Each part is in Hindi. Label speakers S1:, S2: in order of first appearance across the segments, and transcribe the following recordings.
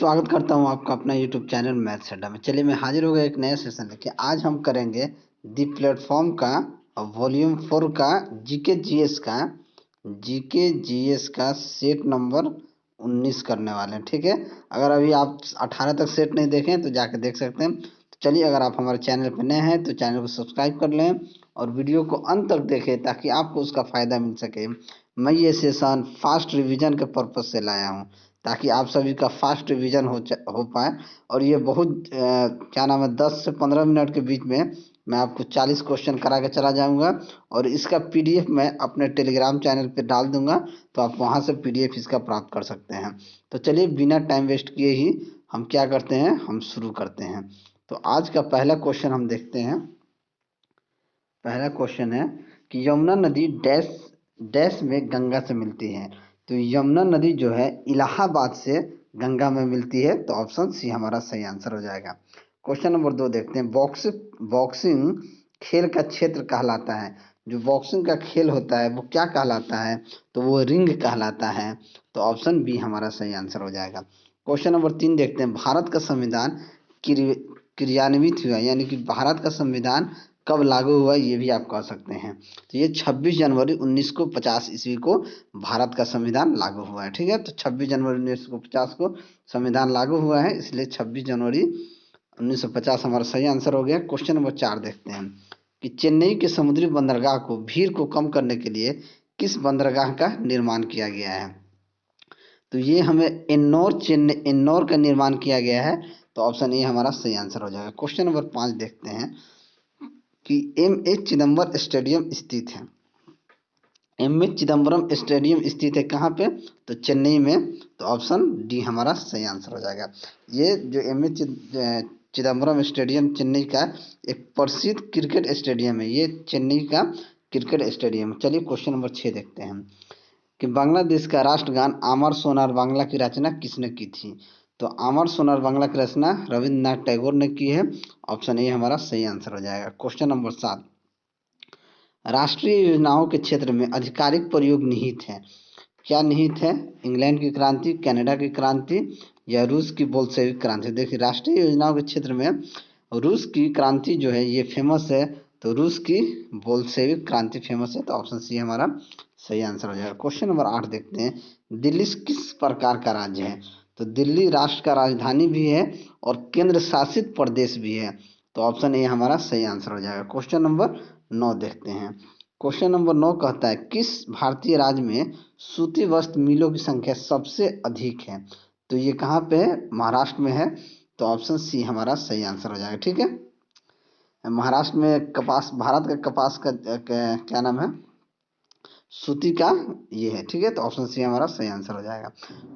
S1: स्वागत करता हूँ आपका अपना यूट्यूब चैनल मैथ्स अड्डा में। चलिए मैं हाजिर हो गया एक नया सेशन लेके। आज हम करेंगे दी प्लेटफॉर्म का वॉल्यूम 4 का जीके जीएस का सेट नंबर 19 करने वाले हैं। ठीक है, अगर अभी आप 18 तक सेट नहीं देखें तो जाके देख सकते हैं। तो चलिए, अगर आप हमारे चैनल पर नए हैं तो चैनल को सब्सक्राइब कर लें और वीडियो को अंत तक देखें ताकि आपको उसका फ़ायदा मिल सके। मैं ये सेशन फास्ट रिवीजन के पर्पज़ से लाया हूँ ताकि आप सभी का फास्ट रिवीजन हो पाए। और ये बहुत क्या नाम है, 10 से 15 मिनट के बीच में मैं आपको 40 क्वेश्चन करा के चला जाऊंगा और इसका पीडीएफ मैं अपने टेलीग्राम चैनल पे डाल दूंगा, तो आप वहां से पीडीएफ इसका प्राप्त कर सकते हैं। तो चलिए बिना टाइम वेस्ट किए ही हम क्या करते हैं, हम शुरू करते हैं। तो आज का पहला क्वेश्चन हम देखते हैं। पहला क्वेश्चन है कि यमुना नदी डैश डैश में गंगा से मिलती है। तो यमुना नदी जो है इलाहाबाद से गंगा में मिलती है, तो ऑप्शन सी हमारा सही आंसर हो जाएगा। क्वेश्चन नंबर 2 देखते हैं। बॉक्सिंग खेल का क्षेत्र कहलाता है। जो बॉक्सिंग का खेल होता है वो क्या कहलाता है, तो वो रिंग कहलाता है। तो ऑप्शन बी हमारा सही आंसर हो जाएगा। क्वेश्चन नंबर 3 देखते हैं। भारत का संविधान क्रियान्वित हुआ, यानी कि भारत का संविधान कब लागू हुआ, ये भी आप कह सकते हैं। तो ये 26 जनवरी 1950 ईस्वी को भारत का संविधान लागू हुआ है। ठीक है, तो 26 जनवरी 1950 को संविधान लागू हुआ है, इसलिए 26 जनवरी 1950 हमारा सही आंसर हो गया। क्वेश्चन नंबर 4 देखते हैं कि चेन्नई के समुद्री बंदरगाह को भीड़ को कम करने के लिए किस बंदरगाह का निर्माण किया गया है। तो ये हमें एन्नौर का निर्माण किया गया है, तो ऑप्शन ए हमारा सही आंसर हो जाएगा। क्वेश्चन नंबर 5 देखते हैं कि एम.ए. चिदम्बरम स्टेडियम स्थित है। एम.ए. चिदम्बरम स्टेडियम स्थित है कहाँ पे, तो चेन्नई में। तो ऑप्शन डी हमारा सही आंसर हो जाएगा। ये जो एम.ए. चिदम्बरम स्टेडियम चेन्नई का एक प्रसिद्ध क्रिकेट स्टेडियम है। ये चेन्नई का क्रिकेट स्टेडियम। चलिए क्वेश्चन नंबर 6 देखते हैं कि बांग्लादेश का राष्ट्रगान अमर सोनार बांग्ला की रचना किसने की थी। तो अमर सोनार बांग्ला की रचना रविंद्रनाथ टैगोर ने की है। ऑप्शन ए हमारा सही आंसर हो जाएगा। क्वेश्चन नंबर 7, राष्ट्रीय योजनाओं के क्षेत्र में आधिकारिक प्रयोग निहित है। क्या निहित है, इंग्लैंड की क्रांति, कनाडा की क्रांति या रूस की बोल्शेविक क्रांति। देखिए, राष्ट्रीय योजनाओं के क्षेत्र में रूस की क्रांति जो है ये फेमस है, तो रूस की बोल्शेविक क्रांति फेमस है। तो ऑप्शन सी हमारा सही आंसर हो जाएगा। क्वेश्चन नंबर 8 देखते हैं। दिल्ली किस प्रकार का राज्य है। तो दिल्ली राष्ट्र का राजधानी भी है और केंद्र शासित प्रदेश भी है। तो ऑप्शन ए हमारा सही आंसर हो जाएगा। क्वेश्चन नंबर 9 देखते हैं। क्वेश्चन नंबर 9 कहता है किस भारतीय राज्य में सूती वस्त्र मिलों की संख्या सबसे अधिक है। तो ये कहाँ पे है, महाराष्ट्र में है। तो ऑप्शन सी हमारा सही आंसर हो जाएगा। ठीक है, महाराष्ट्र में कपास, भारत का कपास का क्या नाम है, सूती का ये है। ठीक है, तो ऑप्शन सी हमारा सही आंसर हो जाएगा।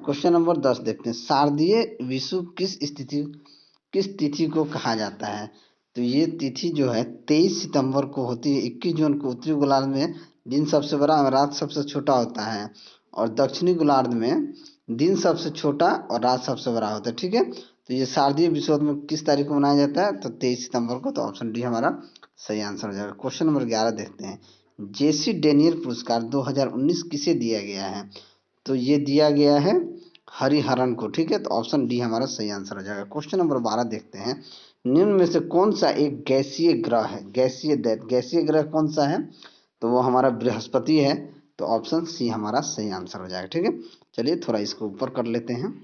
S1: क्वेश्चन नंबर 10 देखते हैं। शारदीय विषु किस तिथि को कहा जाता है। तो ये तिथि जो है 23 सितंबर को होती है। 21 जून को उत्तरी गोलार्ध में दिन सबसे बड़ा और रात सबसे छोटा होता है, और दक्षिणी गोलार्ध में दिन सबसे छोटा और रात सबसे बड़ा होता है। ठीक है, तो ये शारदीय विषुवत में किस तारीख को मनाया जाता है, तो 23 सितंबर को। तो ऑप्शन डी हमारा सही आंसर हो जाएगा। क्वेश्चन नंबर 11 देखते हैं। जेसी डेनियल पुरस्कार 2019 किसे दिया गया है। तो ये दिया गया है हरिहरन को। ठीक है, तो ऑप्शन डी हमारा सही आंसर हो जाएगा। क्वेश्चन नंबर 12 देखते हैं। निम्न में से कौन सा एक गैसीय ग्रह है, गैसीय ग्रह कौन सा है, तो वो हमारा बृहस्पति है। तो ऑप्शन सी हमारा सही आंसर हो जाएगा। ठीक है, चलिए थोड़ा इसको ऊपर कर लेते हैं।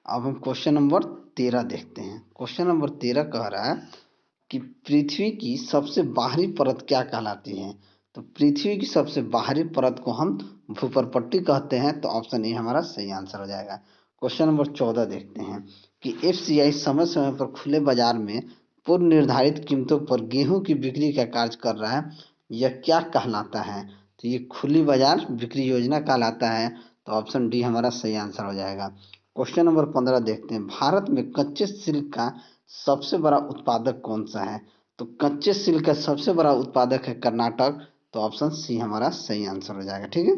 S1: अब हम क्वेश्चन नंबर 13 देखते हैं। क्वेश्चन नंबर 13 कह रहा है कि पृथ्वी की सबसे बाहरी परत क्या कहलाती है। तो पृथ्वी की सबसे बाहरी परत को हम भूपर्पट्टी कहते हैं। तो ऑप्शन ए हमारा सही आंसर हो जाएगा। क्वेश्चन नंबर 14 देखते हैं कि एफसीआई समय समय पर खुले बाजार में पूर्व निर्धारित कीमतों पर गेहूं की बिक्री का कार्य कर रहा है, यह क्या कहलाता है। तो ये खुली बाजार बिक्री योजना कहलाता है। तो ऑप्शन डी हमारा सही आंसर हो जाएगा। क्वेश्चन नंबर 15 देखते हैं। भारत में कच्चे सिल्क का सबसे बड़ा उत्पादक कौन सा है। तो कच्चे सिल्क का सबसे बड़ा उत्पादक है कर्नाटक। तो ऑप्शन सी हमारा सही आंसर हो जाएगा। ठीक है,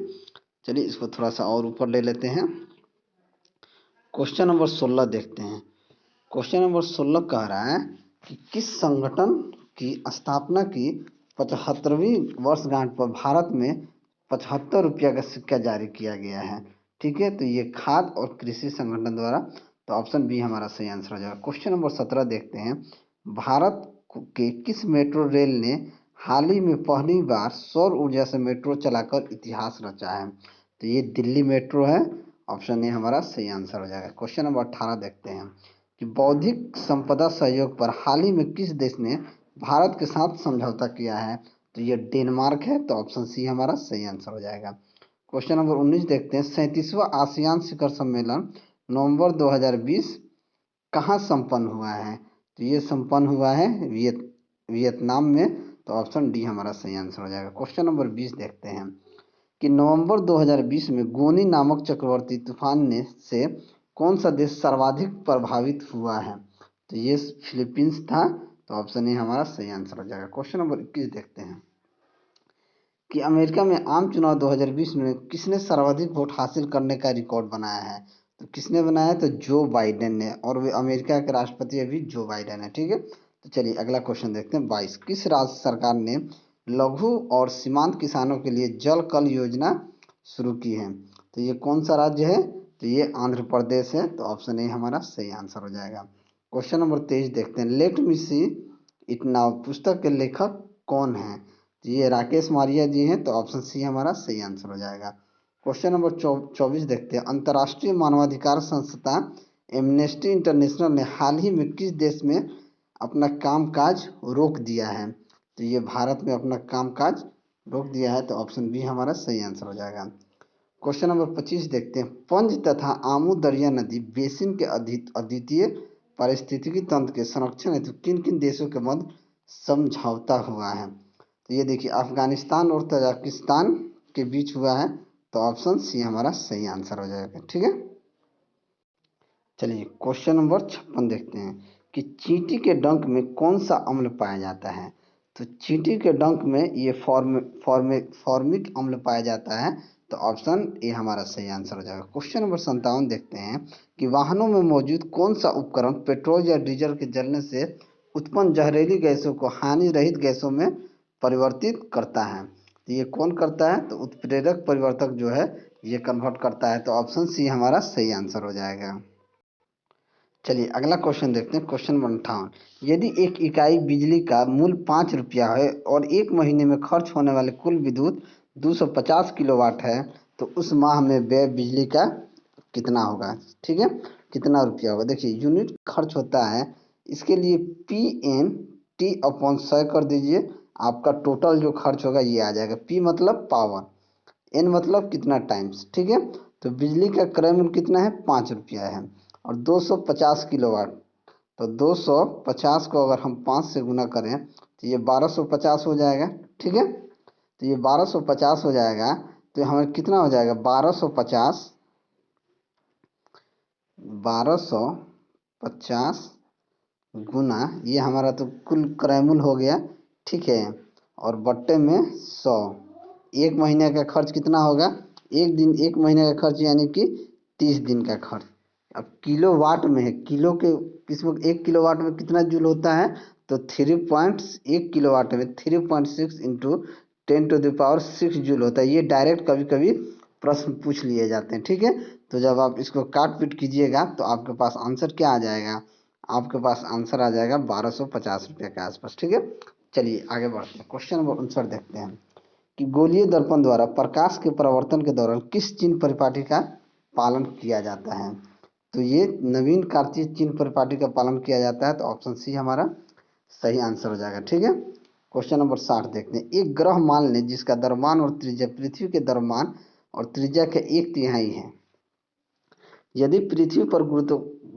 S1: चलिए इसको थोड़ा सा और ऊपर ले लेते हैं। क्वेश्चन नंबर 16 देखते हैं। क्वेश्चन नंबर 16 कह रहा है कि किस संगठन की स्थापना की 75वीं वर्षगांठ पर भारत में 75 रुपया का सिक्का जारी किया गया है। ठीक है, तो ये खाद्य और कृषि संगठन द्वारा, तो ऑप्शन बी हमारा सही आंसर हो जाएगा। क्वेश्चन नंबर 17 देखते हैं। भारत के किस मेट्रो रेल ने हाल ही में पहली बार सौर ऊर्जा से मेट्रो चलाकर इतिहास रचा है? तो ये दिल्ली मेट्रो है। ऑप्शन ए हमारा सही आंसर हो जाएगा। क्वेश्चन नंबर 18 देखते हैं कि बौद्धिक संपदा सहयोग पर हाल ही में किस देश ने भारत के साथ समझौता किया है? तो ये डेनमार्क है। तो ऑप्शन सी हमारा सही आंसर हो जाएगा। क्वेश्चन नंबर 19 देखते हैं। 37वां आसियान शिखर सम्मेलन नवंबर 2020 कहाँ संपन्न हुआ है? तो ये संपन्न हुआ है वियतनाम में। तो ऑप्शन डी हमारा सही आंसर हो जाएगा। क्वेश्चन नंबर 20 देखते हैं कि नवंबर 2020 में गोनी नामक चक्रवाती तूफान ने से कौन सा देश सर्वाधिक प्रभावित हुआ है? तो ये फिलीपींस था। तो ऑप्शन ए हमारा सही आंसर हो जाएगा। क्वेश्चन नंबर 21 देखते हैं कि अमेरिका में आम चुनाव 2020 में किसने सर्वाधिक वोट हासिल करने का रिकॉर्ड बनाया है? तो किसने बनाया? तो जो बाइडेन ने, और वे अमेरिका के राष्ट्रपति अभी जो बाइडेन है। ठीक है, तो चलिए अगला क्वेश्चन देखते हैं। 22 किस राज्य सरकार ने लघु और सीमांत किसानों के लिए जल कल योजना शुरू की है? तो ये कौन सा राज्य है? तो ये आंध्र प्रदेश है। तो ऑप्शन ए हमारा सही आंसर हो जाएगा। क्वेश्चन नंबर 23 देखते हैं। Let me see it now पुस्तक के लेखक कौन है? तो ये राकेश मारिया जी हैं। तो ऑप्शन सी हमारा सही आंसर हो जाएगा। क्वेश्चन नंबर 24 देखते हैं। अंतर्राष्ट्रीय मानवाधिकार संस्था एमनेस्टी इंटरनेशनल ने हाल ही में किस देश में अपना कामकाज रोक दिया है? तो ये भारत में अपना कामकाज रोक दिया है। तो ऑप्शन बी हमारा सही आंसर हो जाएगा। क्वेश्चन नंबर 25 देखते हैं। पंज तथा आमू दरिया नदी बेसिन के अद्वितीय पारिस्थितिकी तंत्र के संरक्षण हेतु किन किन देशों के मध्य समझौता हुआ है? तो ये देखिए अफगानिस्तान और तजाकिस्तान के बीच हुआ है। तो ऑप्शन सी हमारा सही आंसर हो जाएगा। ठीक है, चलिए क्वेश्चन नंबर 56 देखते हैं कि चींटी के डंक में कौन सा अम्ल पाया जाता है? तो चींटी के डंक में ये फॉर्मिक अम्ल पाया जाता है। तो ऑप्शन ए हमारा सही आंसर हो जाएगा। क्वेश्चन नंबर 57 देखते हैं कि वाहनों में मौजूद कौन सा उपकरण पेट्रोल या डीजल के जलने से उत्पन्न जहरीली गैसों को हानि रहित गैसों में परिवर्तित करता है? तो ये कौन करता है? तो उत्प्रेरक परिवर्तक जो है ये कन्वर्ट करता है। तो ऑप्शन सी हमारा सही आंसर हो जाएगा। चलिए अगला क्वेश्चन देखते हैं। क्वेश्चन नंबर 58 यदि एक इकाई बिजली का मूल्य 5 रुपया है और एक महीने में खर्च होने वाले कुल विद्युत 250 किलोवाट है, तो उस माह में व्यय बिजली का कितना होगा? ठीक है, कितना रुपया होगा? देखिए यूनिट खर्च होता है, इसके लिए पी एन टी अपॉन 100 कर दीजिए। आपका टोटल जो खर्च होगा ये आ जाएगा। पी मतलब पावर, एन मतलब कितना टाइम्स। ठीक है, तो बिजली का क्रय मूल्य कितना है? 5 रुपया है और 250 किलोवाट। तो 250 को अगर हम 5 से गुना करें तो ये 1250 हो जाएगा। ठीक है, तो ये 1250 हो जाएगा। तो हमें कितना हो जाएगा? 1250 गुना ये हमारा तो कुल क्रयमूल हो गया। ठीक है, और बट्टे में 100। एक महीने का खर्च कितना होगा? एक महीने का खर्च यानी कि 30 दिन का खर्च। अब किलो वाट में है, किलो के किस्म 1 किलोवाट में कितना जूल होता है? तो 3.1 किलोवाट में 3.6 इंटू 10⁻⁶ जूल होता है। ये डायरेक्ट कभी कभी प्रश्न पूछ लिए जाते हैं। ठीक है, तो जब आप इसको काट पीट कीजिएगा तो आपके पास आंसर क्या आ जाएगा? आपके पास आंसर आ जाएगा 1250 रुपये के आसपास। ठीक है, चलिए आगे बढ़ते हैं। क्वेश्चन नंबर 59 देखते हैं कि गोलीय दर्पण द्वारा प्रकाश के परावर्तन के दौरान किस चिन्ह परिपाटी का पालन किया जाता है? तो ये नवीन कार्तीय चिन्ह परिपाटी का पालन किया जाता है। तो ऑप्शन सी हमारा सही आंसर हो जाएगा। ठीक है, क्वेश्चन नंबर 60 देखते हैं। एक ग्रह मान लें जिसका द्रव्यमान और त्रिज्या पृथ्वी के द्रव्यमान और त्रिज्या के 1/3 है। यदि पृथ्वी पर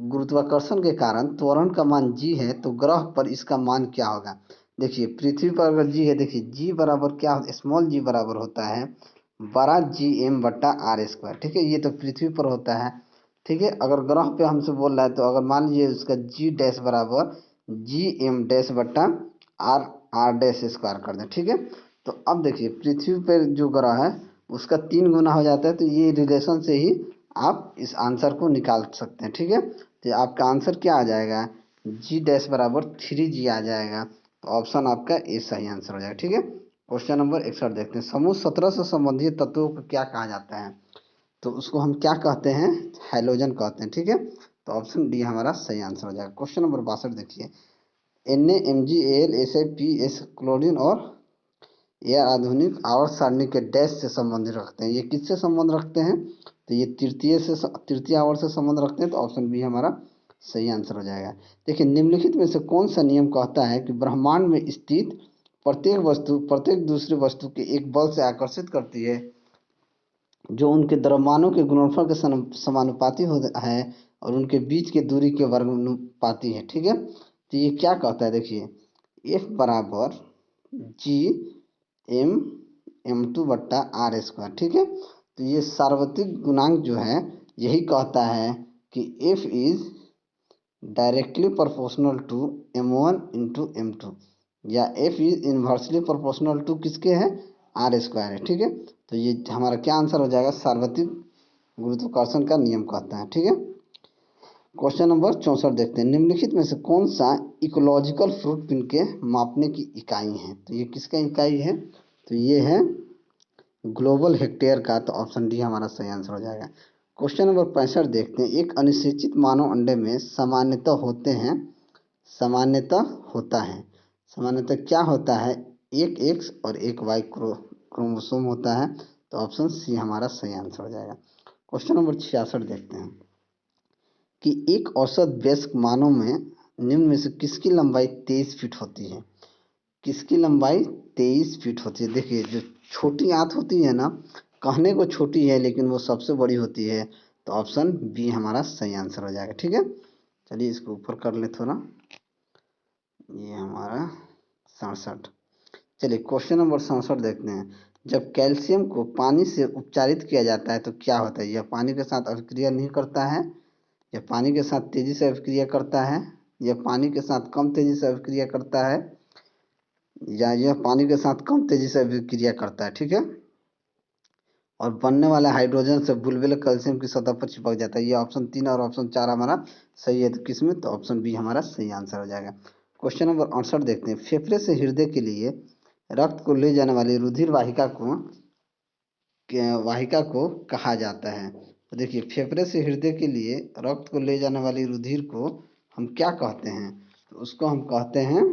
S1: गुरुत्वाकर्षण के कारण त्वरण का मान g है, तो ग्रह पर इसका मान क्या होगा? देखिए पृथ्वी पर अगर g है, देखिए g बराबर क्या होता है? स्मॉल g बराबर होता है बड़ा Gm/r²। ठीक है, ये तो पृथ्वी पर होता है। ठीक है, अगर ग्रह पे हमसे बोल रहा है तो अगर मान लीजिए उसका g डैश बराबर Gm डैश/r r डैश² कर दें। ठीक है, तो अब देखिए पृथ्वी पर जो ग्रह है उसका 3 गुना हो जाता है। तो ये रिलेशन से ही आप इस आंसर को निकाल सकते हैं। ठीक है, तो आपका आंसर क्या आ जाएगा? g डैश बराबर 3g आ जाएगा। तो ऑप्शन आपका ए सही आंसर हो जाएगा। ठीक है, क्वेश्चन नंबर 61 देखते हैं। समूह 17 से संबंधित तत्वों को क्या कहा जाता है? तो उसको हम क्या कहते हैं, हैलोजन कहते हैं। ठीक है, तो ऑप्शन डी हमारा सही आंसर हो जाएगा। क्वेश्चन नंबर 62 देखिए, Na, MgAl, Si, Ps chlorine और एयर आधुनिक आवर्त सारणी के डैश से संबंध रखते हैं। ये किससे संबंध रखते हैं, तो ये तृतीय आवर्त से संबंध रखते हैं। तो ऑप्शन बी हमारा सही आंसर हो जाएगा। देखिए, निम्नलिखित में से कौन सा नियम कहता है कि ब्रह्मांड में स्थित प्रत्येक वस्तु प्रत्येक दूसरी वस्तु के एक बल से आकर्षित करती है जो उनके द्रव्यमानों के गुणनफल के समानुपाती है और उनके बीच की दूरी के वर्गानुपाती है। ठीक है, तो ये क्या कहता है, देखिए F बराबर G m2/r²। ठीक है, तो ये सार्वत्रिक गुणांक जो है यही कहता है कि F is directly proportional to m1 × m2, या F is inversely proportional to किसके है, r² है। ठीक है, तो ये हमारा क्या आंसर हो जाएगा, सार्वत्रिक गुरुत्वाकर्षण का नियम कहता है। ठीक है, क्वेश्चन नंबर 64 देखते हैं, निम्नलिखित में से कौन सा इकोलॉजिकल फुटप्रिंट के मापने की इकाई है। तो ये किसका इकाई है, तो ये है ग्लोबल हेक्टेयर का। तो ऑप्शन डी हमारा सही आंसर हो जाएगा। क्वेश्चन नंबर 65 देखते हैं, एक अनिषेचित मानव अंडे में सामान्यतः सामान्यतः क्या होता है, एक एक्स और एक वाई क्रोमोसोम होता है। तो ऑप्शन सी हमारा सही आंसर हो जाएगा। क्वेश्चन नंबर 66 देखते हैं कि एक औसत वयस्क मानव में निम्न में से किसकी लंबाई 23 फीट होती है। किसकी लंबाई 23 फीट होती है। देखिए, जो छोटी आंत होती है ना, कहने को छोटी है लेकिन वो सबसे बड़ी होती है। तो ऑप्शन बी हमारा सही आंसर हो जाएगा। ठीक है, चलिए इसको ऊपर कर ले थोड़ा, ये हमारा 67। चलिए क्वेश्चन नंबर 67 देखते हैं, जब कैल्शियम को पानी से उपचारित किया जाता है तो क्या होता है। यह पानी के साथ अभिक्रिया नहीं करता है, यह पानी के साथ तेजी से अभिक्रिया करता है, यह पानी के साथ कम तेजी से अभिक्रिया करता है, या यह पानी के साथ कम तेजी से अभिक्रिया करता है। ठीक है, और बनने वाले हाइड्रोजन से बुलबुले कैल्शियम की सतह पर चिपक जाता है। ये ऑप्शन 3 और ऑप्शन 4 हमारा सही है। तो किसमें, तो ऑप्शन बी हमारा सही आंसर हो जाएगा। क्वेश्चन नंबर 68 देखते हैं, फेफड़े से हृदय के लिए रक्त को ले जाने वाली रुधिर वाहिका को कहा जाता है। तो देखिए, फेफड़े से हृदय के लिए रक्त को ले जाने वाली रुधिर को हम क्या कहते हैं, तो उसको हम कहते हैं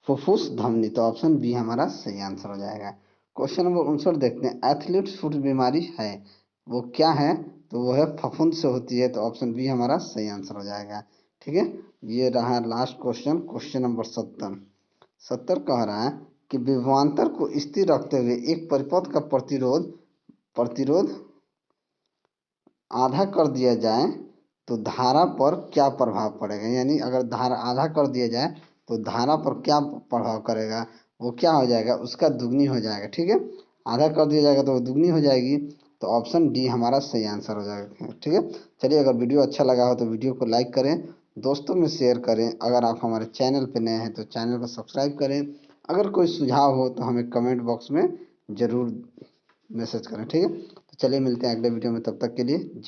S1: फुफ्फुस धमनी। तो ऑप्शन बी हमारा सही आंसर हो जाएगा। क्वेश्चन नंबर 59 देखते हैं, एथलीट फुट बीमारी है वो क्या है, तो वो है फफूंद से होती है। तो ऑप्शन बी हमारा सही आंसर हो जाएगा। ठीक है, ये रहा लास्ट क्वेश्चन। क्वेश्चन नंबर 70 कह रहा है कि विभवांतर को स्थिर रखते हुए एक परिपथ का प्रतिरोध आधा कर दिया जाए तो धारा पर क्या प्रभाव पड़ेगा। यानी अगर धारा आधा कर दिया जाए तो धारा पर क्या प्रभाव करेगा, वो क्या हो जाएगा, उसका दुगनी हो जाएगा। ठीक है, आधा कर दिया जाएगा तो वो दुगनी हो जाएगी। तो ऑप्शन डी हमारा सही आंसर हो जाएगा। ठीक है, चलिए अगर वीडियो अच्छा लगा हो तो वीडियो को लाइक करें, दोस्तों में शेयर करें। अगर आप हमारे चैनल पर नए हैं तो चैनल को सब्सक्राइब करें। अगर कोई सुझाव हो तो हमें कमेंट बॉक्स में ज़रूर मैसेज करें। ठीक है, तो चलिए मिलते हैं अगले वीडियो में, तब तक के लिए जय।